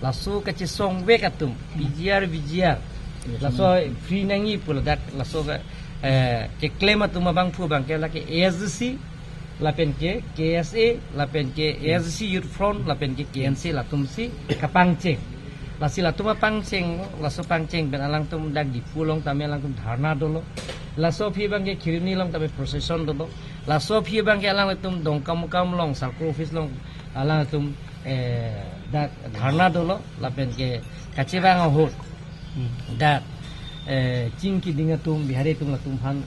Lasso kaci song wek atum bijiar lasso free nangi pula dak lasso ke claim atum bang pu bang ke laki ASC lapen ke KSA lapen ke ASC youth front lapen ke KNC latum si kapang ceng lasi latum pangceng lasso pangceng ben alang tum dak di pulong tame alang tum dharna dolo lasso phi bang ke khirini long tame procession dolo lasso phi bang ke alang tum dongkam long circle office long alang tum dak dharna dolo lapen ke kacebang hot dak cingki dinga tum bihari tum latum phan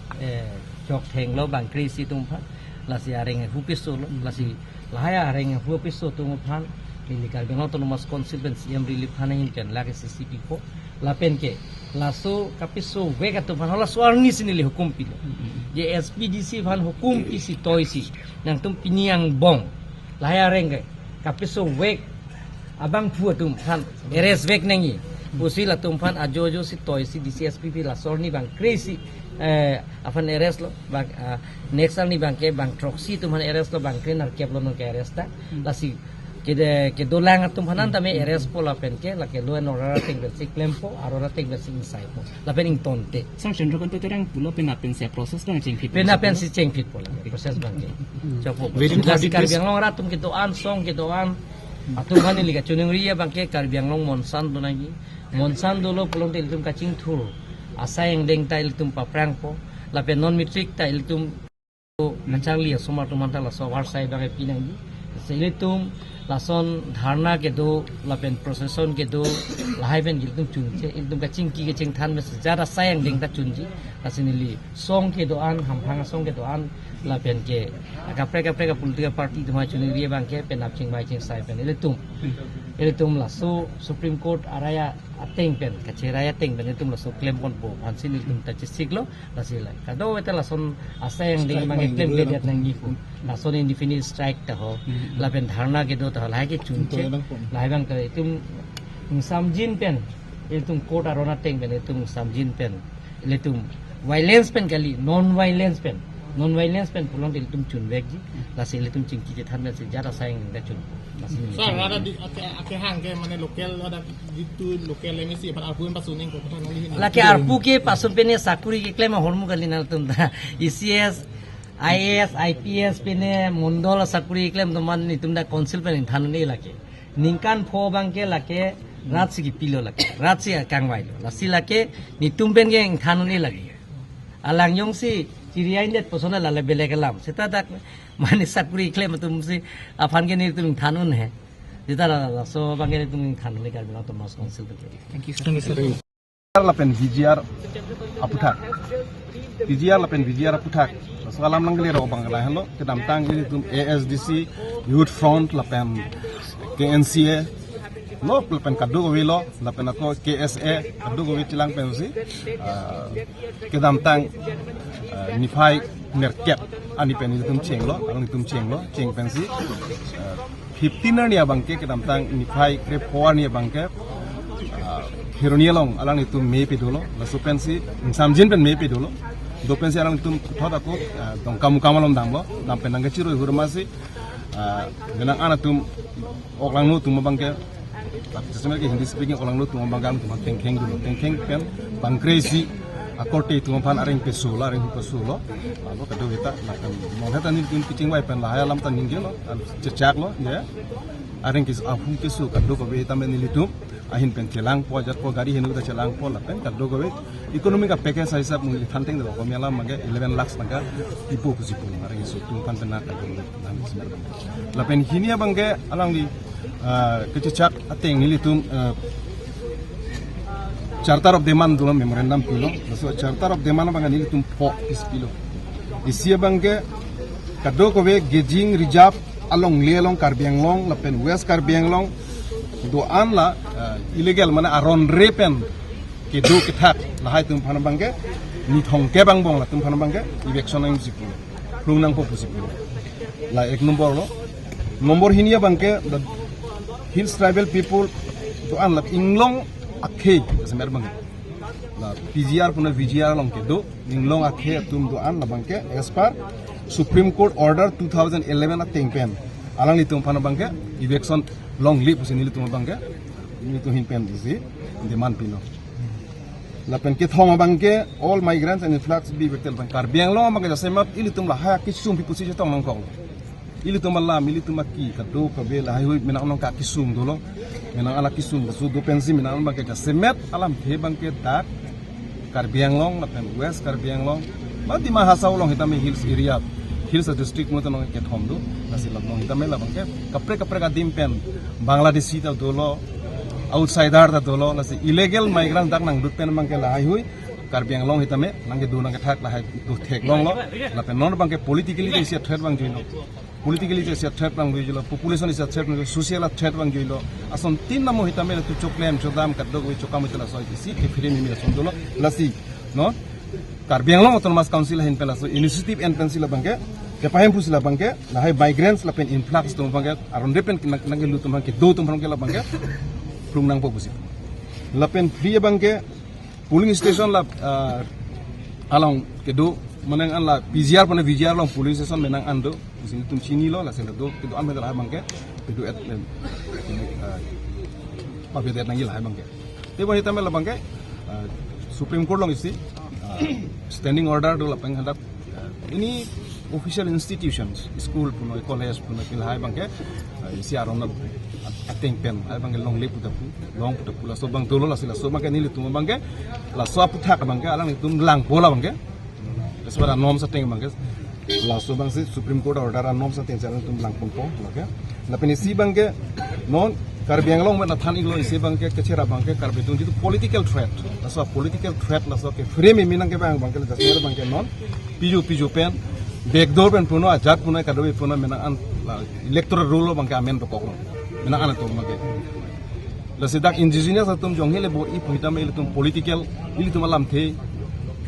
jok theng lo bang krisi tum phan lasi areng hupiso lo lasi lahaya areng hupiso tum phan ini kalbeng autonomous constituency yang relief phanin kan lagi CCP ko lapen ke laso kapiso wega tum phan hola swarni sinili hukum pilo je SPDC phan hukum pisi toisi nang tum piniang bong lahaya areng kapiso weg abang pu tum phan eres weg nangi usi la tum phan ajojo si toy si DCSPP la sorni bang crazy afan eres lo bang next ni bang ke bang troxy tum phan eres lo bang cleaner kep lo no ke eres ta la si ke dolang tum phanan ta me eres po la pen ke la ke lo no ra ting ben si klempo arora ting ben si inside po la pen ing tonte sang cendro kan terang pulo penapen se proses kan ceng fit penapen si ceng fit po la proses bang ke copo si karbiang long ratum ke doan song ke doan atung kan liga chunung ria bang ke karbiang long monsan to nagi monsan dolo pulong tel tum kacing thur asa yang deng ta iltum paprang po lape non matric ta iltum nachang lia somar tu mantala so war sai bang pinangi selitum lason dharna ke do lapen procession ke do lahai ben iltum chunche iltum kacing ki ke ching than me jara sayang deng ta chunji asinili song ke do an hamphanga song ke do an lapen ke kapre ka politika party tuma chunung ria bang ke pen apching bai ching sai pen elitum la so Supreme Court araya ateng pen kaciraya teng pen elitum la so claim kon po hansin elitum ta chisiglo la silai kado eta la son asayang ding mang claim be det nang gifu la son indefinite strike ta ho la pen dharna ke do ta la ke chunche la bang ka elitum samjin pen elitum court arona teng pen elitum samjin pen elitum violence pen kali non violence pen pulong elitum chun vekji la se elitum chingki je than se jara sayang da chun Sir, ada di ake hang ke mana lokal ada gitu lokal ini sih pada arpuin pasuning ko patan ngali. Laki arpu ke pasun pene sakuri ke klema hormu kali nal tum da ECS IAS IPS pene mondol sakuri klem teman ni tum da council pen than ni lake ningkan pho bang ke lake ratsi ki pilo lake ratsi kangwai lo lasi lake ni tum pen ke than ni lake alang yong si ciriain det posona la lebele kelam seta dak mani sakuri klem tum si afan ke ni tum thanun hai jita la so bang ke tum thanun ni kar bila to mas council ke thank you sir lapen VGR lapen VGR aputak salam nangli ro bang la hello kedam tang ini tum ASDC youth front lapen KNCA lo lapen kadu go wilo lapen ako KSA kadu go witilang pensi kedam tang nifai nerkep ani pen tum chenglo cheng pensi 15 ni abangke kedam tang nifai kre poa ni abangke Hironialong alang itu mepi dulu, lalu pensi samjin pen mepi dulu, do pensi alang itu thot aku dong kamu lom danglo, dam penang kecil hurmasi, genang anak tum oklang nu tum bangke, sesuatu yang Hindi speaking oklang nu tum bangkam tum tengkeng pen bang crazy, akorte tum pan areng pesulo, lalu kedua kita, mau heta ni tum pitching way pen lahaya lam tan ninggil lo, cecak lo, ya, areng kis ahu kesu kedua kau kita menilitum. Ahin pen celang po jat po gari henu ta celang po la pen kaddo go ekonomi ka package sa hisab mu thanteng do ko mela mage 11 lakhs naga ipo kusipo mare isu tum pan tenak ka la pen hinia bangge alang di kececak ateng nilitum charter of demand do memorandum pilo so charter of demand bangga nilitum po ispilo isia bangge kaddo ko gejing rijap along lelong karbiang long la pen west karbiang long doan la illegal mana aron repen ke do ketak lahai tum phana bangke ni thong ke bang bong la tum phana bangke election ang sipu plung nang po sipu la ek nomor hinia bangke the hills tribal people doan la inglong akhe semer bangke la PGR puna VGR long ke do inglong akhe tum doan la bangke as par Supreme Court Order 2011 at pen. Alang litung panabangke eviction long leave usin litung bangke litung hinpen isi demand pino. Lapen ke thong bangke all migrants and influx be vectel bang Karbiang long bangke jasemat ilitung lah haya kisum pipu si jatong nongkong. Ilitung malam ilitung maki kado kabel hayu menang nong ka kisum dolo menang ala kisum su do pensi menang bangke jasemat alam he bangke tak Karbiang long lapen West Karbiang long mati mahasau long hitame hills area Hills district mo tanong ket homdo nasi labnong hitame labang ke kapre ka dimpen Bangladesh ta dolo outsider ta dolo nasi illegal migrant dak nang dutpen mangke lahai hui Karbiang long hitame nangke du nangke thak lahai du thek long lo lapen non bangke politically is a threat bang joino politically is a threat bang joilo population is a threat bang social threat bang joilo ason tin namo hitame tu choklem chodam kaddo wi chokam itla so isi ke phire mi son dolo lasi no Karbiang long autonomous council hin pela so initiative and pencil bangke ke pahem pus la bangke la hai migrants la pen influx tum bangke aron depen nang lu tum bangke do tum bangke la bangke plung nang po pusi la pen free bangke polling station la along ke do manang an la PGR pone VGR long polling station menang ando usin tum chini lo la sel do ke do am la bangke ke do et pa be nang la bangke te bo hitame la bangke Supreme Court long isi standing order do lapang hadap ini official institutions school puno college puno pilhai bangke isi aron na ateng pen ai bangke long le puta pu la so bang tolo la sila so bangke ni litum bangke la so aputha ka bangke alang litum lang bola bangke esbara norm sa teng bangke la so bang si Supreme Court order norm sa teng sa tum lang pongpo bangke la pen isi bangke non Karbiang long na than iglo isi bangke kechera bangke karbitung itu political threat la so political threat la so ke frame minang ke bang bangke la jasera bangke non piju pen backdoor pen puno ajat puno kadobe puno menang an electoral rule bangke amen to kokno menang an to bangke la sedak indigenous atum jonghele bo I puita me tum political ili tum alam the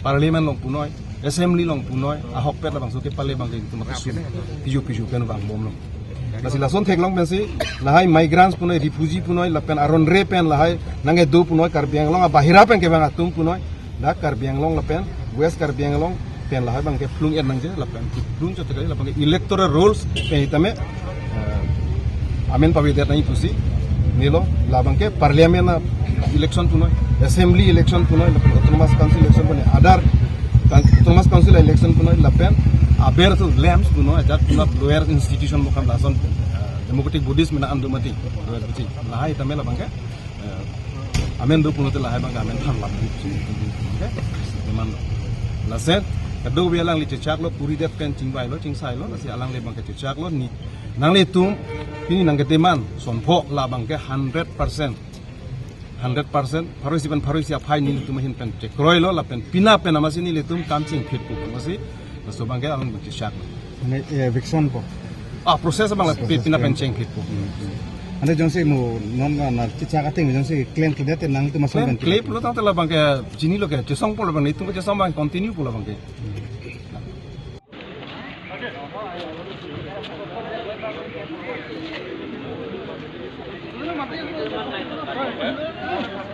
parliament long puno assembly long puno ahok pet la bangso ke pale bangke tum kasu piju pen bang bom long la sila son thek long pen si lahai migrants puno refugee puno la pen aron re pen lahai nange do puno Karbiang long bahira pen ke bang atum puno da Karbiang long la pen West Karbiang long pen lahai bangke plung en nangje la pen plung cho tekali la bangke electoral rules pen hitame amen pavide nai pusi nilo la bangke parliament election puno assembly election puno la autonomous council election puno adar autonomous council election puno la pen aber to lamps puno ajat puno lower institution mo kam lason democratic buddhist mina andu mati lower buti lahai hitame la bangke amen do puno te lahai bangke amen tham la pusi okay deman la set kado bi alang li cecak lo puri dep kan cingbai lo cingsai lo nasi alang le bangke cecak lo ni nang le tum ini nang keteman sonpho la bangke 100% paroi siap hai ni tum hin pen cek roi lo la pen pina pen amasi ni le tum kam cing fit ku masi so bangke alang bi cecak Ini eviction po. proses bang la pina pen cing fit ku Anda jongsi mo non na cica kating jongsi claim kredit nang itu masuk klip lo tang la bangke jini lo ke cesong po la bang itu cesong bang continue po la bangke